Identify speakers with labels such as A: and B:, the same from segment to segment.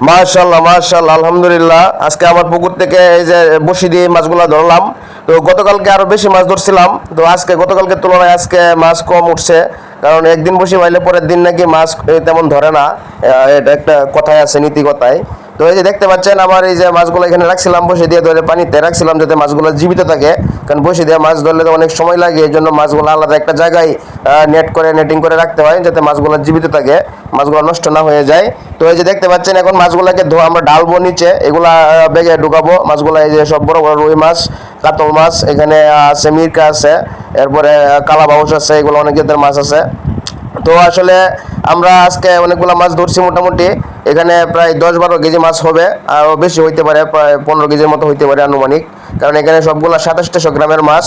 A: মাশাআল্লাহ মাশাআল্লাহ, আলহামদুলিল্লাহ। আজকে আমার পুকুর থেকে এই যে বসি দিয়ে মাছগুলো ধরলাম। তো গতকালকে আরো বেশি মাছ ধরছিলাম, তো আজকে গতকালকে তুলনায় আজকে মাছ কম উঠছে। কারণ একদিন বসি পাইলে পরের দিন নাকি মাছ তেমন ধরে না। এটা একটা কথাই আছে, নীতি কথায়। তো এই যে দেখতে পাচ্ছেন আমার এই যে মাছগুলো এখানে রাখছিলাম, বসে দিয়ে ধরে পানিতে রাখছিলাম যাতে মাছগুলো জীবিত থাকে। কারণ বসে দিয়ে মাছ ধরলে তো অনেক সময় লাগে, এই জন্য মাছগুলো আলাদা একটা জায়গায় নেটিং করে রাখতে হয় যাতে মাছগুলো জীবিত থাকে, মাছগুলো নষ্ট না হয়ে যায়। তো এই যে দেখতে পাচ্ছেন এখন মাছগুলোকে আমরা ঢালবো নিচে, এগুলা বেগে ঢুকাবো মাছগুলো। এই যে সব বড় বড় রুই মাছ, কাতল মাছ, এখানে আছে মিরকা আছে, এরপরে কালাবাউস আছে, এগুলো অনেক জাতের মাছ আছে। তো আসলে আমরা আজকে অনেকগুলো মাছ ধরছি, মোটামুটি এখানে প্রায় 10-12 কেজি মাছ হবে, আরও বেশি হইতে পারে, প্রায় 15 কেজির মতো হইতে পারে আনুমানিক। কারণ এখানে সবগুলো 2700 গ্রামের মাছ,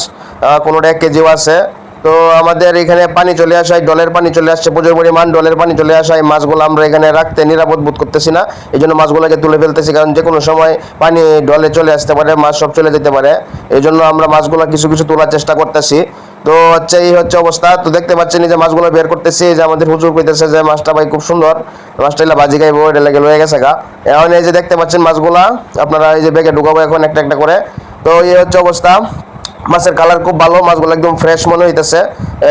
A: কোনোটা 1 কেজিও আছে। তো আমাদের এখানে পানি চলে আসায়, ডলের পানি চলে আসছে প্রচুর পরিমাণ, ডলের পানি চলে আসায় মাছগুলো আমরা এখানে রাখতে নিরাপদ বোধ করতেছি না। এই জন্য মাছগুলোকে তুলে ফেলতেছি, কারণ যে কোনো সময় পানি ডলে চলে আসতে পারে, মাছ সব চলে যেতে পারে। এই জন্য আমরা মাছগুলো কিছু কিছু তোলার চেষ্টা করতেছি। তো হচ্ছে এই হচ্ছে অবস্থা। তো দেখতে পাচ্ছেন যে মাছগুলো বের করতেছি, যে আমাদের হুজুর কইতেছে যে মাছটা ভাই খুব সুন্দর, মাছটা এলা বাজি খাইবো, এটা লেগে লয়ে গেছে গা। এখন এই যে দেখতে পাচ্ছেন মাছগুলা আপনারা এই যে বেগে ঢুকাবো এখন একটা একটা করে। তো এই হচ্ছে অবস্থা। মাছের কালার খুব ভালো, মাছগুলো একদম ফ্রেশ মনে হইতেছে,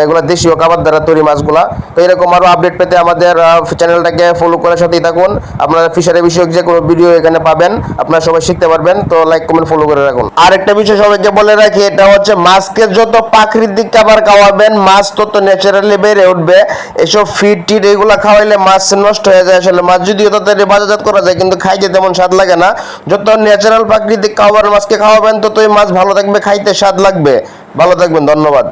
A: এগুলো দেশীয় খাবার দ্বারা তৈরি মাছগুলা। তো এরকম আরো আপডেট পেতে আমাদের চ্যানেলটাকে ফলো করে সাথেই থাকুন। আপনারা ফিশারি বিষয়ক যে কোনো ভিডিও এখানে পাবেন, আপনারা সবাই শিখতে পারবেন। তো লাইক কমেন্ট ফলো করে রাখুন। আর একটা বিষয় সবাইকে বলে রাখি, এটা হচ্ছে মাছকে যত প্রাকৃতিক খাবার খাওয়াবেন মাছ তত ন্যাচারালি বেড়ে উঠবে। এসব ফিড টিড এগুলো খাওয়াইলে মাছ নষ্ট হয়ে যায়। আসলে মাছ যদিও তাড়াতাড়ি বাজারজাত করা যায়, কিন্তু খাইতে তেমন স্বাদ লাগে না। যত ন্যাচারাল প্রাকৃতিক খাবার মাছকে খাওয়াবেন ততই মাছ ভালো থাকবে, খাইতে স্বাদ লাগবে। ভালো থাকবেন, ধন্যবাদ।